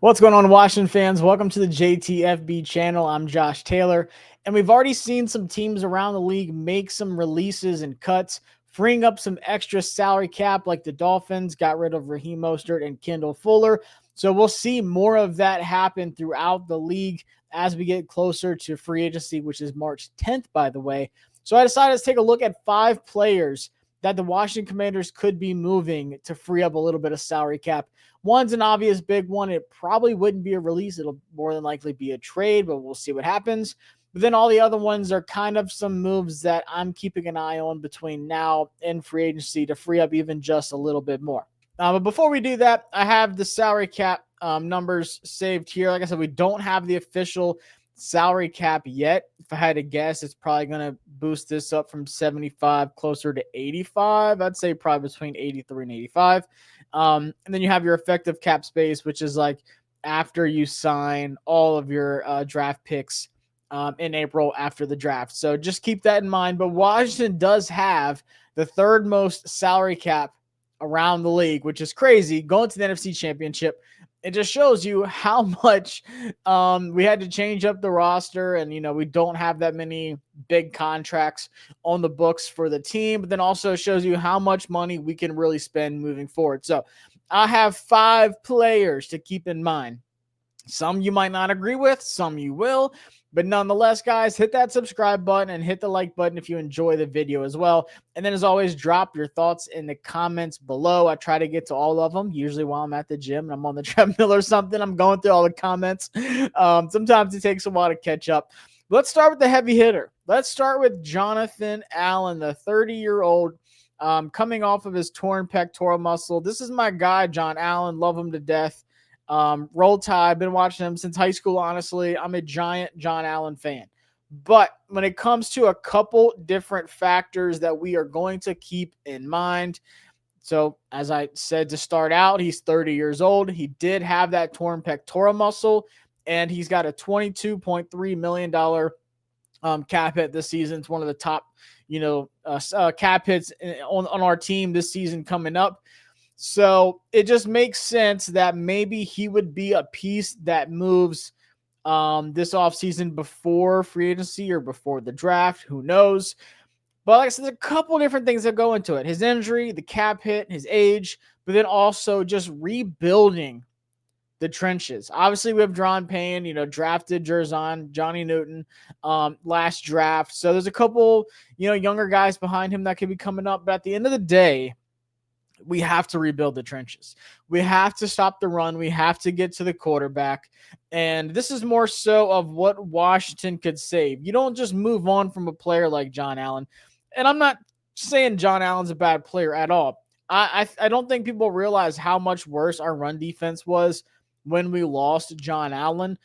What's going on, Washington fans? Welcome to the JTFB channel. I'm Josh Taylor, and we've already seen some teams around the league make some releases and cuts, freeing up some extra salary cap, like the Dolphins got rid of Raheem Mostert and Kendall Fuller. So we'll see more of that happen throughout the league as we get closer to free agency, which is March 10th, by the way. So I decided to take a look at 5 players that the Washington Commanders could be moving to free up a little bit of salary cap. One's an obvious big one. It probably wouldn't be a release. It'll more than likely be a trade, but we'll see what happens. But then all the other ones are kind of some moves that I'm keeping an eye on between now and free agency to free up even just a little bit more. But before we do that, I have the salary cap numbers saved here. Like I said, we don't have the official salary cap yet. If I had to guess, it's probably going to boost this up from 75 closer to 85. I'd say probably between 83 and 85. And then you have your effective cap space, which is like after you sign all of your draft picks in April after the draft. So just keep that in mind. But Washington does have the third most salary cap around the league, which is crazy, going to the NFC Championship. It just shows you how much we had to change up the roster, and we don't have that many big contracts on the books for the team, but then also shows you how much money we can really spend moving forward. So I have 5 players to keep in mind. Some you might not agree with, some you will, but nonetheless, guys, hit that subscribe button and hit the like button if you enjoy the video as well. And then as always, drop your thoughts in the comments below. I try to get to all of them, usually while I'm at the gym and I'm on the treadmill or something. I'm going through all the comments. Sometimes it takes a while to catch up. Let's start with the heavy hitter. Let's start with Jonathan Allen, the 30-year-old coming off of his torn pectoral muscle. This is my guy, John Allen. Love him to death. Roll Tide, been watching him since high school. Honestly, I'm a giant John Allen fan. But when it comes to a couple different factors that we are going to keep in mind, so as I said to start out, he's 30 years old. He did have that torn pectoral muscle, and he's got a $22.3 million cap hit this season. It's one of the top, cap hits on our team this season coming up. So it just makes sense that maybe he would be a piece that moves this offseason before free agency or before the draft. Who knows? But like I said, there's a couple different things that go into it. His injury, the cap hit, his age, but then also just rebuilding the trenches. Obviously, we have Dron Payne, drafted Jerzon, Johnny Newton last draft. So there's a couple, younger guys behind him that could be coming up. But at the end of the day, we have to rebuild the trenches. We have to stop the run. We have to get to the quarterback. And this is more so of what Washington could save. You don't just move on from a player like John Allen. And I'm not saying John Allen's a bad player at all. I don't think people realize how much worse our run defense was when we lost John Allen.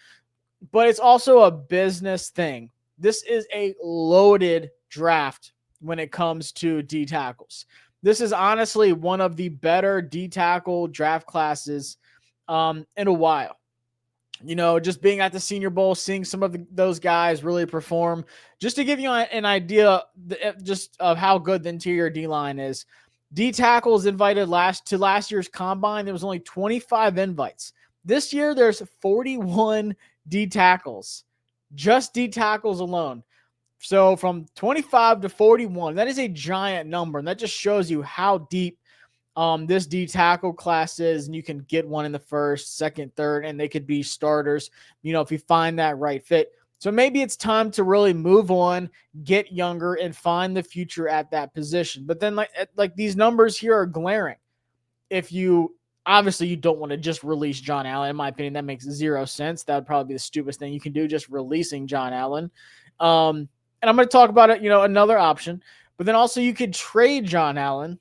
But it's also a business thing. This is a loaded draft when it comes to D tackles. This is honestly one of the better D-tackle draft classes in a while. Just being at the Senior Bowl, seeing some of those guys really perform, just to give you an idea just of how good the interior D-line is. D-tackles invited last year's combine, there was only 25 invites. This year, there's 41 D-tackles, just D-tackles alone. So from 25 to 41, that is a giant number. And that just shows you how deep this D tackle class is. And you can get one in the first, second, third, and they could be starters, if you find that right fit. So maybe it's time to really move on, get younger, and find the future at that position. But then like these numbers here are glaring. Obviously you don't want to just release John Allen. In my opinion, that makes 0 sense. That would probably be the stupidest thing you can do, just releasing John Allen. And I'm going to talk about it, another option. But then also you could trade John Allen,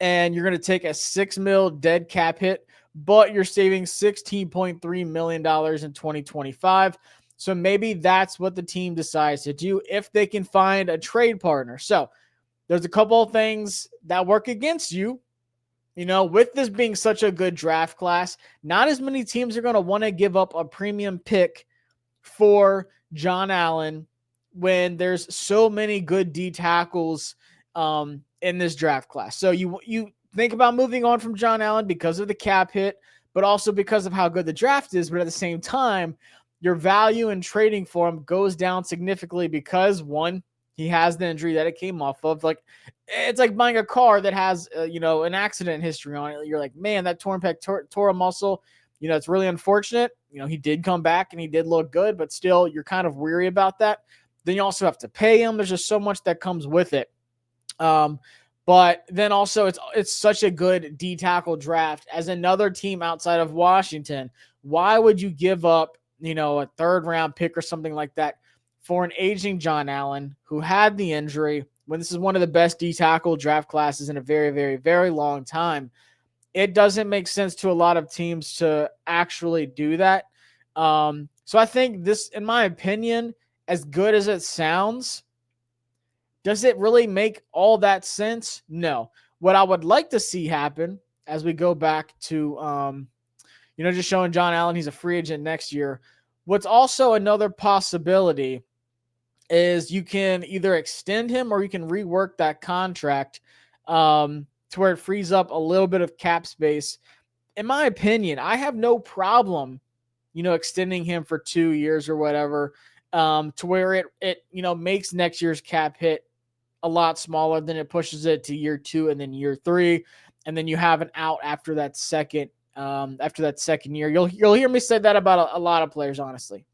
and you're going to take a $6 million dead cap hit, but you're saving $16.3 million in 2025. So maybe that's what the team decides to do if they can find a trade partner. So there's a couple of things that work against you. With this being such a good draft class, not as many teams are going to want to give up a premium pick for John Allen when there's so many good D tackles in this draft class. So you think about moving on from John Allen because of the cap hit, but also because of how good the draft is. But at the same time, your value in trading for him goes down significantly because one, he has the injury that it came off of. Like, it's like buying a car that has, an accident history on it. You're like, man, that torn pec, tore a muscle. It's really unfortunate. He did come back and he did look good, but still, you're kind of weary about that. Then you also have to pay him. There's just so much that comes with it. But then also it's such a good D tackle draft. As another team outside of Washington, why would you give up, a third round pick or something like that for an aging John Allen who had the injury when this is one of the best D tackle draft classes in a very, very, very long time? It doesn't make sense to a lot of teams to actually do that. So I think this, in my opinion, as good as it sounds, does it really make all that sense? No. What I would like to see happen as we go back to, just showing John Allen he's a free agent next year. What's also another possibility is you can either extend him or you can rework that contract to where it frees up a little bit of cap space. In my opinion, I have no problem, extending him for 2 years or whatever, to where it makes next year's cap hit a lot smaller. Than it pushes it to year 2 and then year 3, and then you have an out after that second year. You'll hear me say that about a lot of players, honestly.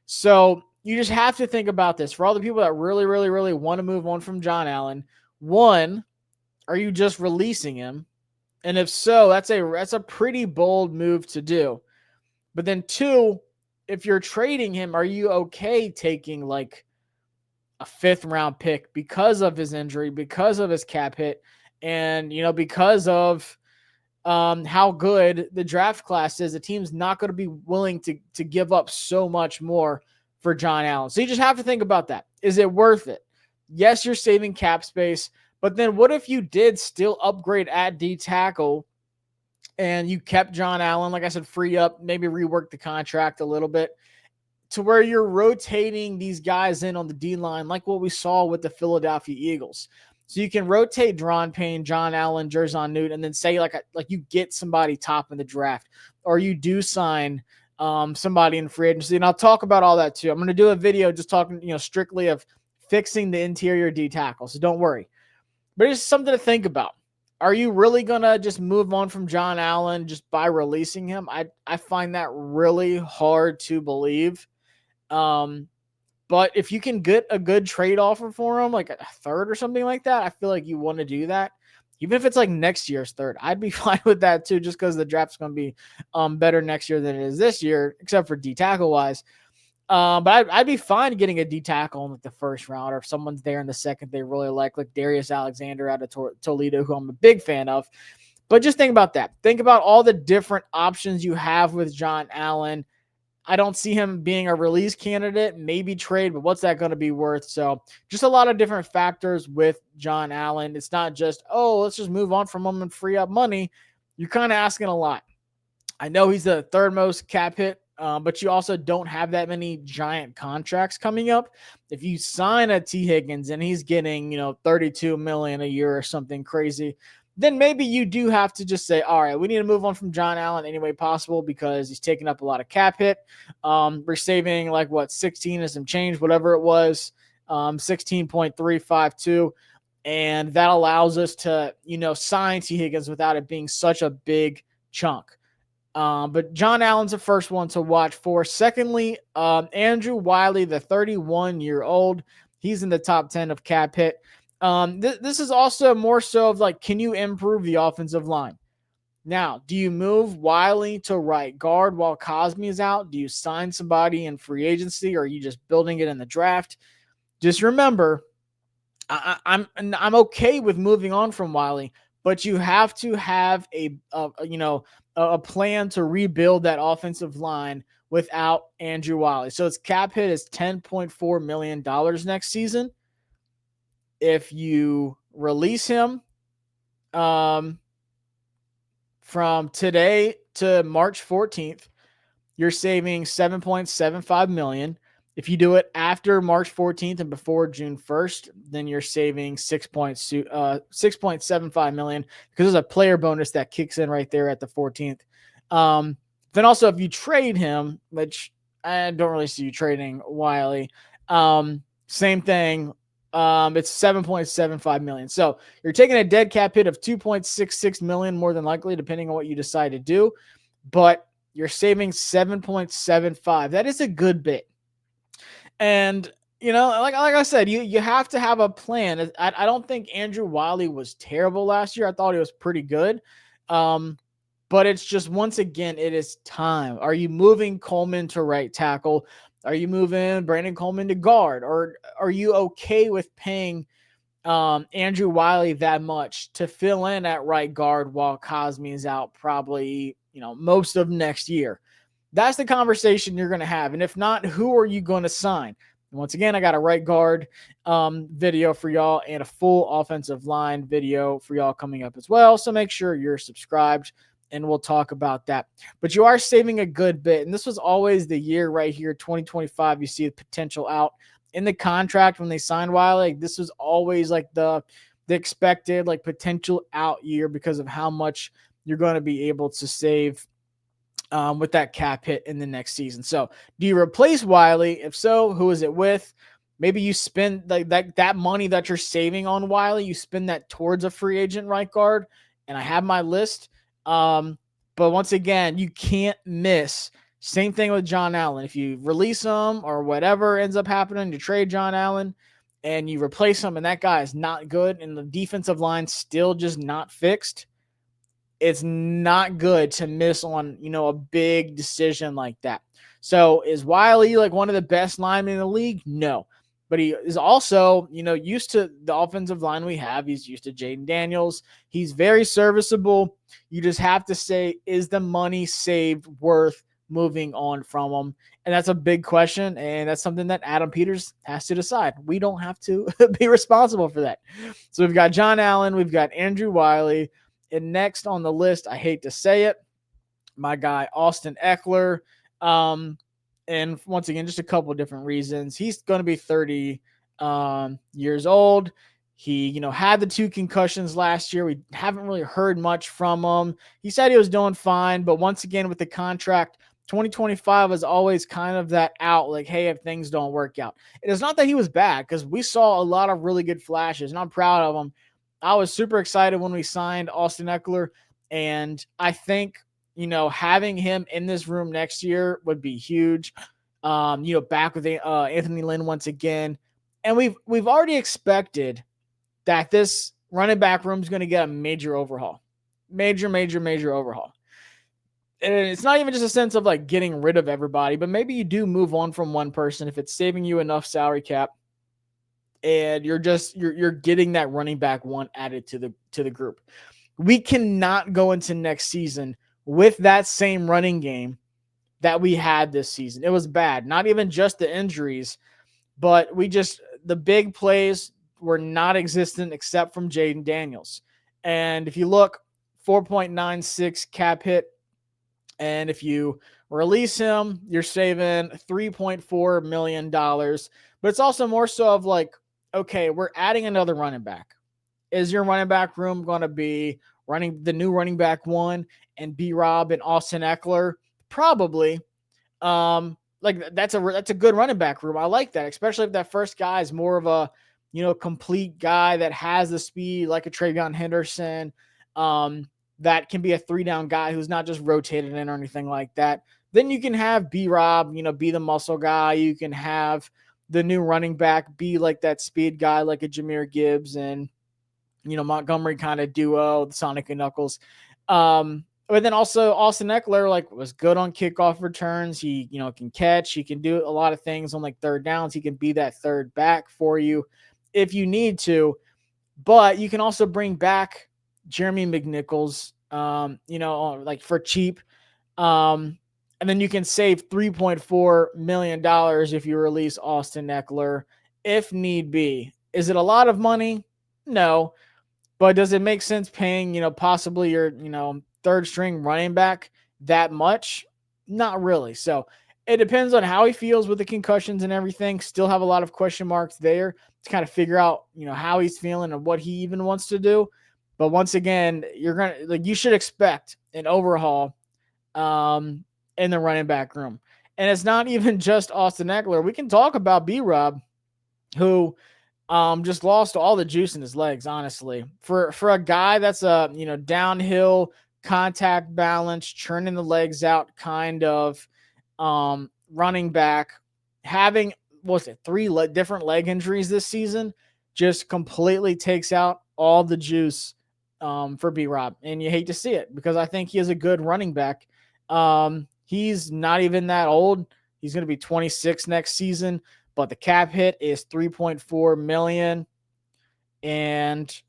So you just have to think about this for all the people that really, really, really want to move on from John Allen. One, are you just releasing him? And if so, that's a pretty bold move to do. But then two, if you're trading him, are you okay taking like a 5th round pick because of his injury, because of his cap hit, and because of how good the draft class is? The team's not going to be willing to give up so much more for John Allen. So you just have to think about that. Is it worth it? Yes, you're saving cap space, but then what if you did still upgrade at D tackle and you kept John Allen, like I said, free up, maybe rework the contract a little bit to where you're rotating these guys in on the D line, like what we saw with the Philadelphia Eagles. So you can rotate Dron Payne, John Allen, Jerzon Newt, and then say like you get somebody top in the draft, or you do sign somebody in free agency. And I'll talk about all that too. I'm going to do a video just talking, strictly of fixing the interior D tackle. So don't worry, but it's something to think about. Are you really going to just move on from John Allen just by releasing him? I find that really hard to believe. But if you can get a good trade offer for him, like a 3rd or something like that, I feel like you want to do that. Even if it's like next year's 3rd, I'd be fine with that too, just because the draft's going to be better next year than it is this year, except for D tackle wise. But I'd be fine getting a D tackle in like the 1st round, or if someone's there in the 2nd they really like Darius Alexander out of Toledo, who I'm a big fan of. But just think about that. Think about all the different options you have with John Allen. I don't see him being a release candidate, maybe trade, but what's that going to be worth? So just a lot of different factors with John Allen. It's not just, let's just move on from him and free up money. You're kind of asking a lot. I know he's the 3rd most cap hit, but you also don't have that many giant contracts coming up. If you sign a T. Higgins and he's getting, $32 million a year or something crazy, then maybe you do have to just say, all right, we need to move on from John Allen any way possible because he's taking up a lot of cap hit. We're saving 16 and some change, whatever it was, 16.352. And that allows us to, sign T. Higgins without it being such a big chunk. But John Allen's the first one to watch for. Secondly, Andrew Wylie, the 31-year-old, he's in the top 10 of cap hit. This is also more so of can you improve the offensive line? Now, do you move Wylie to right guard while Cosme is out? Do you sign somebody in free agency, or are you just building it in the draft? Just remember, I'm okay with moving on from Wylie, but you have to have a plan to rebuild that offensive line without Andrew Wylie. So its cap hit is $10.4 million next season. If you release him from today to March 14th, you're saving $7.75 million. If you do it after March 14th and before June 1st, then you're saving $6.75 million because there's a player bonus that kicks in right there at the 14th. Then also if you trade him, which I don't really see you trading Wylie, same thing. It's 7.75 million. So you're taking a dead cap hit of 2.66 million, more than likely, depending on what you decide to do. But you're saving 7.75. That is a good bit. And like I said, you have to have a plan. I don't think Andrew Wylie was terrible last year. I thought he was pretty good. But it's just, once again, it is time. Are you moving Coleman to right tackle? Are you moving Brandon Coleman to guard? Or are you okay with paying Andrew Wylie that much to fill in at right guard while Cosme is out probably, most of next year? That's the conversation you're going to have. And if not, who are you going to sign? Once again, I got a right guard video for y'all and a full offensive line video for y'all coming up as well. So make sure you're subscribed and we'll talk about that. But you are saving a good bit. And this was always the year right here, 2025. You see the potential out in the contract when they signed Wylie. This was always like the expected potential out year because of how much you're going to be able to save with that cap hit in the next season. So do you replace Wylie? If so, who is it with? Maybe you spend that money that you're saving on Wylie, you spend that towards a free agent right guard. And I have my list. But once again, you can't miss. Same thing with John Allen. If you release him or whatever ends up happening, you trade John Allen and you replace him and that guy is not good and the defensive line still just not fixed, it's not good to miss on, a big decision like that. So is Wylie one of the best linemen in the league? No. But he is also, used to the offensive line we have. He's used to Jaden Daniels. He's very serviceable. You just have to say, is the money saved worth moving on from him? And that's a big question. And that's something that Adam Peters has to decide. We don't have to be responsible for that. So we've got John Allen. We've got Andrew Wylie. And next on the list, I hate to say it, my guy, Austin Ekeler. And once again, just a couple of different reasons. He's going to be 30 years old. He, had the 2 concussions last year. We haven't really heard much from him. He said he was doing fine, but once again, with the contract, 2025 was always kind of that out, hey, if things don't work out. It is not that he was bad, because we saw a lot of really good flashes, and I'm proud of him. I was super excited when we signed Austin Ekeler, and I think, having him in this room next year would be huge. Back with Anthony Lynn once again. And we've already expected that this running back room is going to get a major overhaul. Major overhaul. And it's not even just a sense of getting rid of everybody, but maybe you do move on from one person if it's saving you enough salary cap. And you're getting that running back one added to the group. We cannot go into next season with that same running game that we had this season. It was bad. Not even just the injuries, but the big plays were not existent except from Jaden Daniels. And if you look, 4.96 cap hit. And if you release him, you're saving $3.4 million. But it's also more so of okay, we're adding another running back. Is your running back room going to be running the new running back one and B-Rob and Austin Ekeler? Probably. That's a good running back room. I like that, especially if that first guy is more of a, complete guy that has the speed like a Travion Henderson, that can be a 3-down guy who's not just rotated in or anything like that. Then you can have B-Rob, be the muscle guy. You can have the new running back be that speed guy, like a Jahmyr Gibbs and, Montgomery kind of duo, the Sonic and Knuckles. But then also Austin Ekeler was good on kickoff returns. He, can catch. He can do a lot of things on third downs. He can be that third back for you if you need to. But you can also bring back Jeremy McNichols, for cheap. And then you can save $3.4 million if you release Austin Ekeler if need be. Is it a lot of money? No. But does it make sense paying, possibly your, third string running back that much? Not really. So it depends on how he feels with the concussions and everything. Still have a lot of question marks there to kind of figure out, how he's feeling and what he even wants to do. But once again, you're going to, you should expect an overhaul in the running back room. And it's not even just Austin Eckler. We can talk about B-Rob, who just lost all the juice in his legs, honestly. For a guy that's a, downhill contact balance, churning the legs out kind of running back, having three different leg injuries this season, just completely takes out all the juice for B-Rob. And you hate to see it because I think he is a good running back. He's not even that old. He's going to be 26 next season, but the cap hit is 3.4 million, and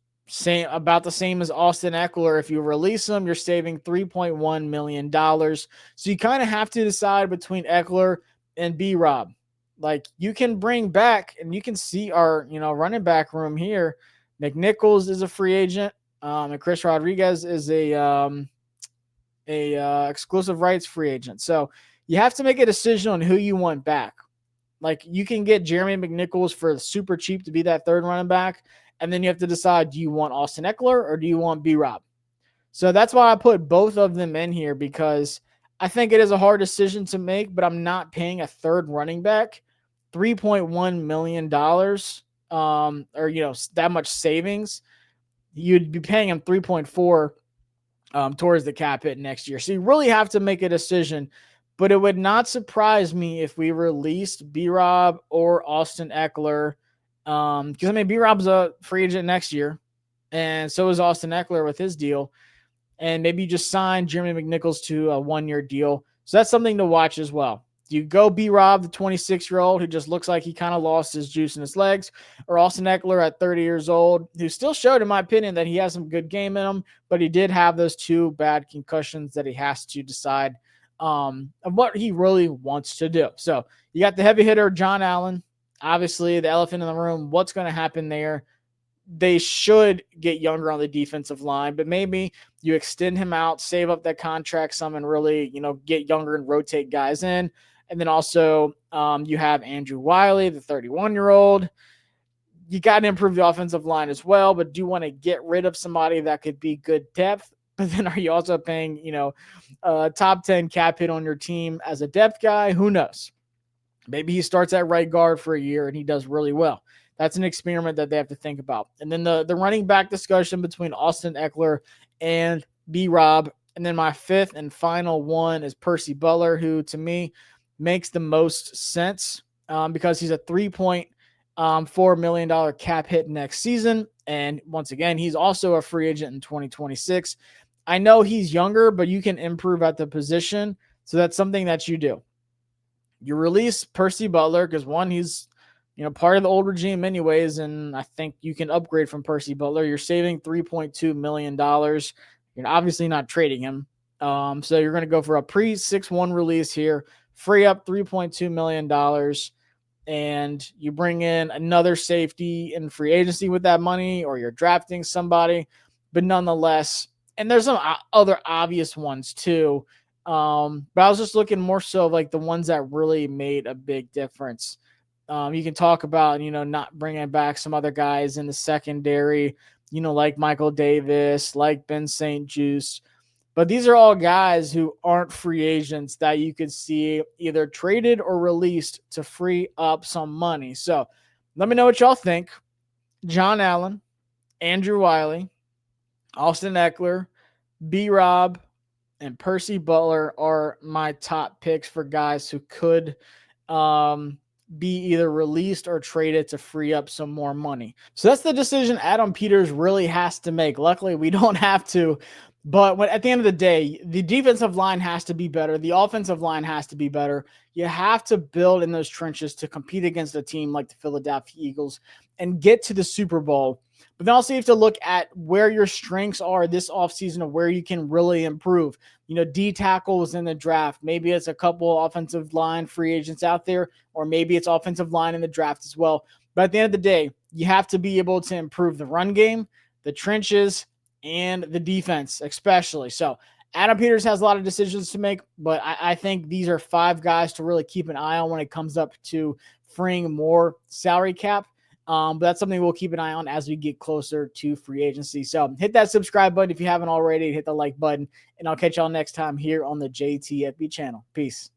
about the same as Austin Eckler. If you release him, you're saving $3.1 million. So you kind of have to decide between Eckler and B-Rob. Like, you can bring back, and you can see our, running back room here. McNichols is a free agent, and Chris Rodriguez is a exclusive rights free agent. So you have to make a decision on who you want back. Like, you can get Jeremy McNichols for super cheap to be that third running back, and then you have to decide, do you want Austin Eckler or do you want B-Rob? So that's why I put both of them in here, because I think it is a hard decision to make, but I'm not paying a third running back $3.1 million, or that much savings. You'd be paying him 3.4 towards the cap hit next year. So you really have to make a decision. But it would not surprise me if we released B-Rob or Austin Eckler. Because, B-Rob's a free agent next year, and so is Austin Eckler with his deal. And maybe you just sign Jeremy McNichols to a one-year deal. So that's something to watch as well. Do you go B-Rob, the 26-year-old who just looks like he kind of lost his juice in his legs, or Austin Eckler at 30 years old, who still showed, in my opinion, that he has some good game in him, but he did have those two bad concussions that he has to decide of what he really wants to do. So you got the heavy hitter, John Allen, obviously the elephant in the room. What's going to happen there? They should get younger on the defensive line, but maybe you extend him out, save up that contract some, and really, get younger and rotate guys in. And then also you have Andrew Wylie, the 31-year-old. You got to improve the offensive line as well, but do you want to get rid of somebody that could be good depth? But then are you also paying, top 10 cap hit on your team as a depth guy? Who knows? Maybe he starts at right guard for a year and he does really well. That's an experiment that they have to think about. And then the running back discussion between Austin Eckler and B-Rob. And then my fifth and final one is Percy Butler, who to me makes the most sense because he's a $3.4 million cap hit next season. And once again, he's also a free agent in 2026. I know he's younger, but you can improve at the position. So that's something that you do. You release Percy Butler because, one, he's part of the old regime anyways, and I think you can upgrade from Percy Butler. You're saving $3.2 million. You're obviously not trading him. So you're going to go for a pre-6-1 release here, free up $3.2 million, and you bring in another safety in free agency with that money, or you're drafting somebody. But nonetheless, and there's some other obvious ones too, but I was just looking more so like the ones that really made a big difference. You can talk about, not bringing back some other guys in the secondary, like Michael Davis, like Ben St. Juste. But these are all guys who aren't free agents that you could see either traded or released to free up some money. So let me know what y'all think. John Allen, Andrew Wylie, Austin Eckler, B-Rob, and Percy Butler are my top picks for guys who could be either released or traded to free up some more money. So that's the decision Adam Peters really has to make. Luckily, we don't have to. But at the end of the day, the defensive line has to be better. The offensive line has to be better. You have to build in those trenches to compete against a team like the Philadelphia Eagles and get to the Super Bowl. But then also you have to look at where your strengths are this offseason of where you can really improve. D tackles in the draft. Maybe it's a couple offensive line free agents out there, or maybe it's offensive line in the draft as well. But at the end of the day, you have to be able to improve the run game, the trenches, and the defense especially. So Adam Peters has a lot of decisions to make, but I think these are 5 guys to really keep an eye on when it comes up to freeing more salary cap. But that's something we'll keep an eye on as we get closer to free agency. So hit that subscribe button if you haven't already. Hit the like button, and I'll catch y'all next time here on the JTFB channel. Peace.